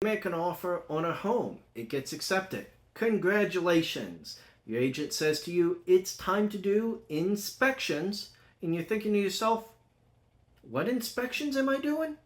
Make an offer on a home. It gets accepted. Congratulations. Your agent says to you, it's time to do inspections. And you're thinking to yourself, what inspections am I doing?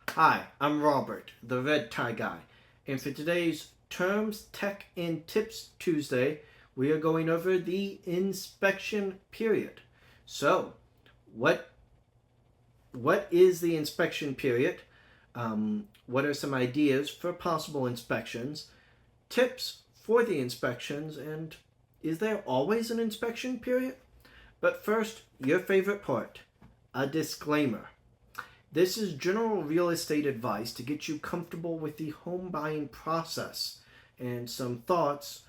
Hi, I'm Robert, the Red Tie Guy. And for today's Terms, Tech, and Tips Tuesday, we are going over the inspection period. So, what is the inspection period? What are some ideas for possible inspections, tips for the inspections, and is there always an inspection period? But first, your favorite part, a disclaimer. This is general real estate advice to get you comfortable with the home buying process and some thoughts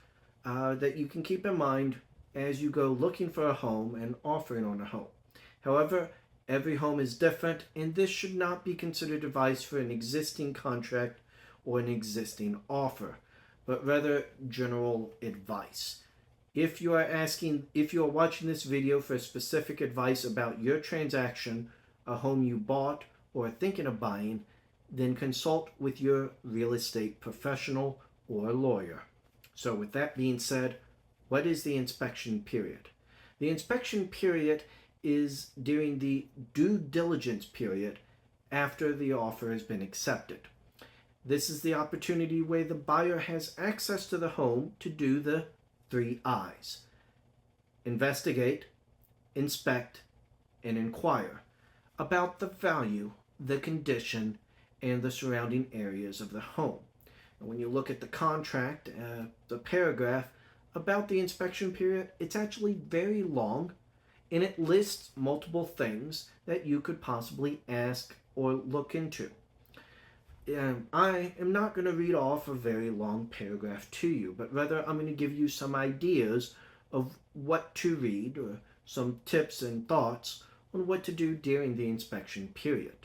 that you can keep in mind as you go looking for a home and offering on a home. However, every home is different, and this should not be considered advice for an existing contract or an existing offer, but rather general advice. If you are watching this video for specific advice about your transaction, a home you bought or are thinking of buying, then consult with your real estate professional or lawyer. So with that being said, what is the inspection period? The inspection period is during the due diligence period after the offer has been accepted. This is the opportunity where the buyer has access to the home to do the 3 I's. Investigate, inspect, and inquire about the value, the condition, and the surrounding areas of the home. And when you look at the contract, the paragraph about the inspection period, it's actually very long, and it lists multiple things that you could possibly ask or look into. I am not going to read off a very long paragraph to you, but rather I'm going to give you some ideas of what to read or some tips and thoughts on what to do during the inspection period.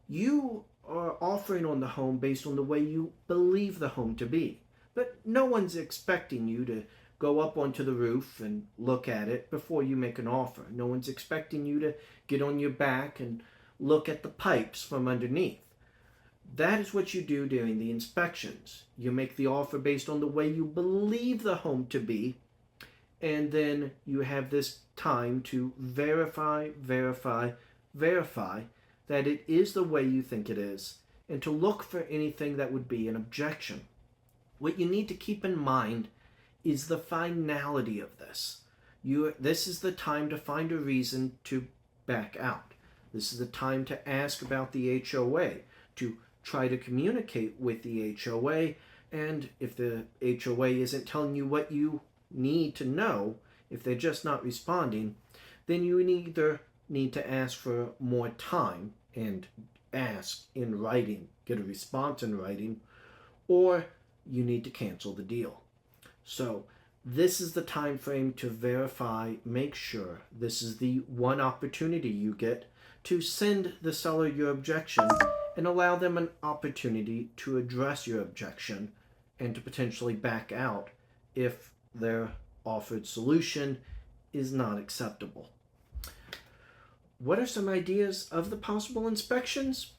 You are offering on the home based on the way you believe the home to be, but no one's expecting you to go up onto the roof and look at it before you make an offer. No one's expecting you to get on your back and look at the pipes from underneath. That is what you do during the inspections. You make the offer based on the way you believe the home to be, and then you have this time to verify that it is the way you think it is, and to look for anything that would be an objection. What you need to keep in mind is the finality of this. This is the time to find a reason to back out. This is the time to ask about the HOA, to try to communicate with the HOA, and if the HOA isn't telling you what you need to know, if they're just not responding, then you either need to ask for more time and ask in writing, get a response in writing, or you need to cancel the deal. So this is the time frame to verify, make sure. This is the one opportunity you get to send the seller your objection and allow them an opportunity to address your objection and to potentially back out if their offered solution is not acceptable. What are some ideas of the possible inspections?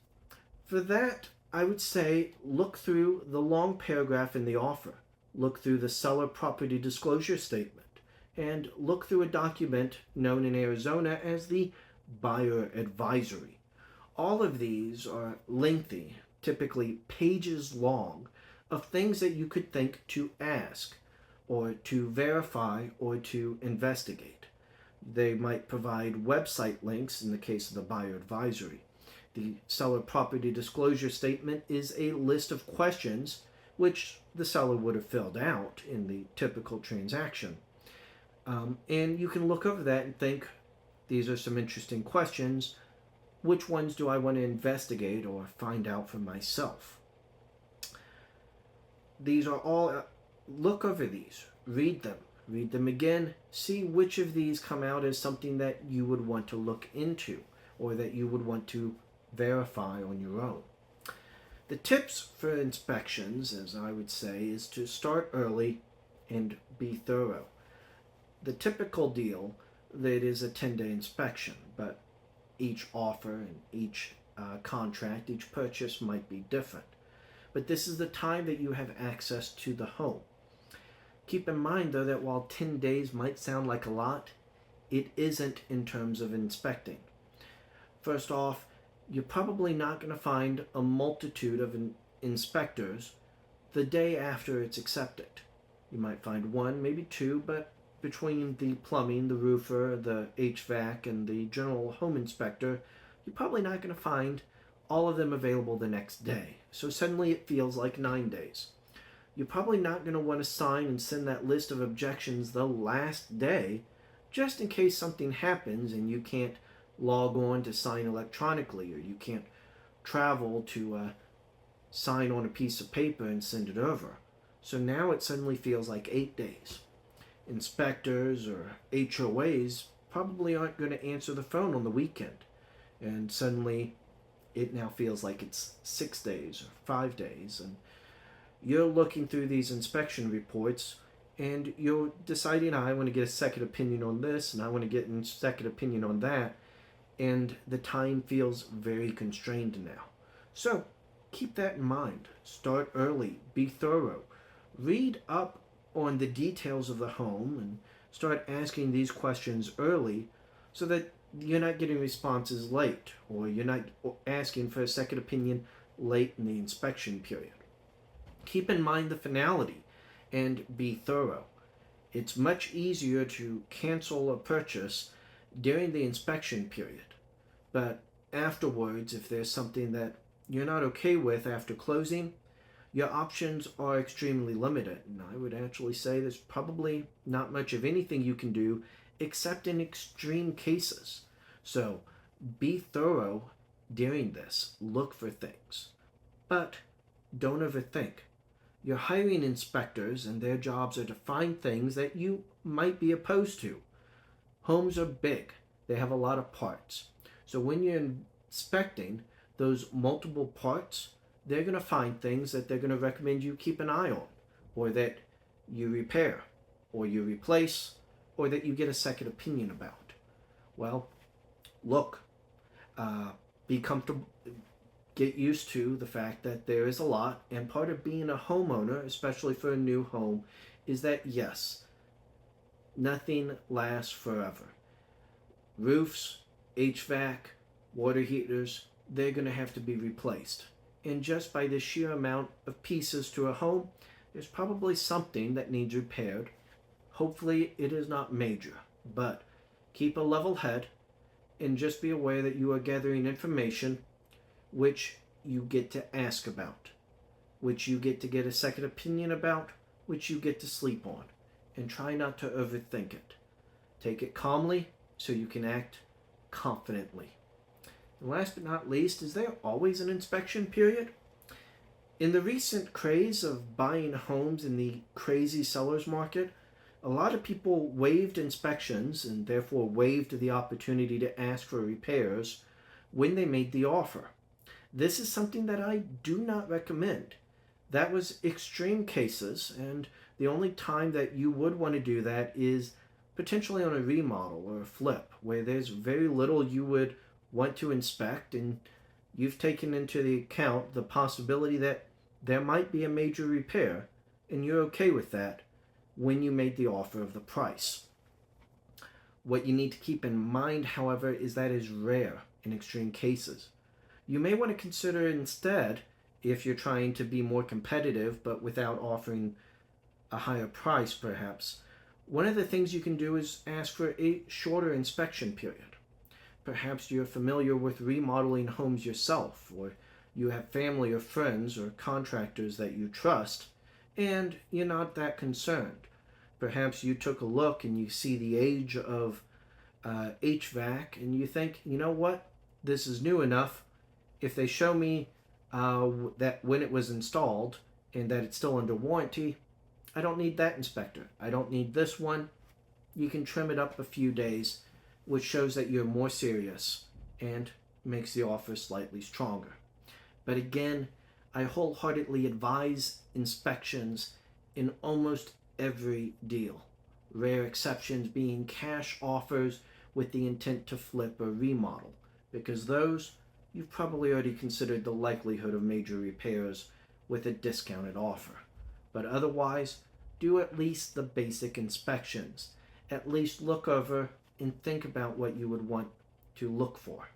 For that, I would say look through the long paragraph in the offer. Look through the seller property disclosure statement, and look through a document known in Arizona as the buyer advisory. All of these are lengthy, typically pages long, of things that you could think to ask, or to verify, or to investigate. They might provide website links in the case of the buyer advisory. The seller property disclosure statement is a list of questions which the seller would have filled out in the typical transaction. And you can look over that and think, these are some interesting questions. Which ones do I want to investigate or find out for myself? These are all, look over these, read them again, see which of these come out as something that you would want to look into or that you would want to verify on your own. The tips for inspections, as I would say, is to start early and be thorough. The typical deal, that is a 10-day inspection, but each offer and each contract, each purchase might be different. but this is the time that you have access to the home. Keep in mind, though, that while 10 days might sound like a lot, it isn't in terms of inspecting. First off, you're probably not going to find a multitude of inspectors the day after it's accepted. You might find one, maybe two, but between the plumbing, the roofer, the HVAC, and the general home inspector, you're probably not going to find all of them available the next day. So suddenly it feels like 9 days. You're probably not going to want to sign and send that list of objections the last day, just in case something happens and you can't log on to sign electronically, or you can't travel to sign on a piece of paper and send it over. So now it suddenly feels like 8 days. Inspectors or HOAs probably aren't going to answer the phone on the weekend. And suddenly it now feels like it's 6 days or 5 days. And you're looking through these inspection reports and you're deciding, I want to get a second opinion on this and I want to get a second opinion on that. And the time feels very constrained now. So keep that in mind. Start early. Be thorough. Read up on the details of the home and start asking these questions early so that you're not getting responses late, or you're not asking for a second opinion late in the inspection period. Keep in mind the finality and be thorough. It's much easier to cancel a purchase during the inspection period, but afterwards, if there's something that you're not okay with after closing, your options are extremely limited. And I would actually say there's probably not much of anything you can do except in extreme cases. So be thorough during this. Look for things. But don't overthink. You're hiring inspectors and their jobs are to find things that you might be opposed to. Homes are big. They have a lot of parts. So when you're inspecting those multiple parts, they're going to find things that they're going to recommend you keep an eye on, or that you repair, or you replace, or that you get a second opinion about. Well, look, be comfortable, get used to the fact that there is a lot, and part of being a homeowner, especially for a new home, is that yes, nothing lasts forever. Roofs, HVAC, water heaters, they're going to have to be replaced. And just by the sheer amount of pieces to a home, there's probably something that needs repaired. Hopefully it is not major, but keep a level head and just be aware that you are gathering information which you get to ask about, which you get to get a second opinion about, which you get to sleep on, and try not to overthink it. Take it calmly so you can act confidently. And last but not least, is there always an inspection period? In the recent craze of buying homes in the crazy seller's market, a lot of people waived inspections and therefore waived the opportunity to ask for repairs when they made the offer. This is something that I do not recommend. That was extreme cases, and the only time that you would want to do that is potentially on a remodel or a flip, where there's very little you would want to inspect, and you've taken into the account the possibility that there might be a major repair, and you're okay with that when you made the offer of the price. What you need to keep in mind, however, is that is rare in extreme cases. You may want to consider instead, if you're trying to be more competitive but without offering a higher price perhaps, one of the things you can do is ask for a shorter inspection period. Perhaps you're familiar with remodeling homes yourself, or you have family or friends or contractors that you trust, and you're not that concerned. Perhaps you took a look and you see the age of HVAC and you think, you know what, this is new enough. If they show me that when it was installed and that it's still under warranty, I don't need that inspector. I don't need this one. You can trim it up a few days, which shows that you're more serious and makes the offer slightly stronger. But again, I wholeheartedly advise inspections in almost every deal. Rare exceptions being cash offers with the intent to flip or remodel, because those you've probably already considered the likelihood of major repairs with a discounted offer. But otherwise, do at least the basic inspections. At least look over and think about what you would want to look for.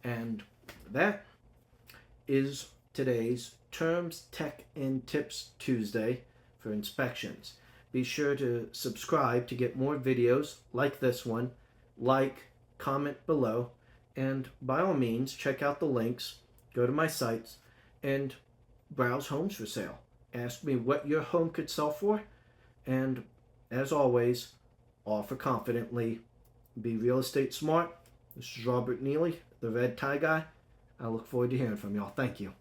And that is today's Terms, Tech, and Tips Tuesday for inspections. Be sure to subscribe to get more videos like this one. Like, comment below, and by all means, check out the links, go to my sites, and browse homes for sale. Ask me what your home could sell for, and as always, offer confidently. Be real estate smart. This is Robert Neely, the Red Tie Guy. I look forward to hearing from y'all. Thank you.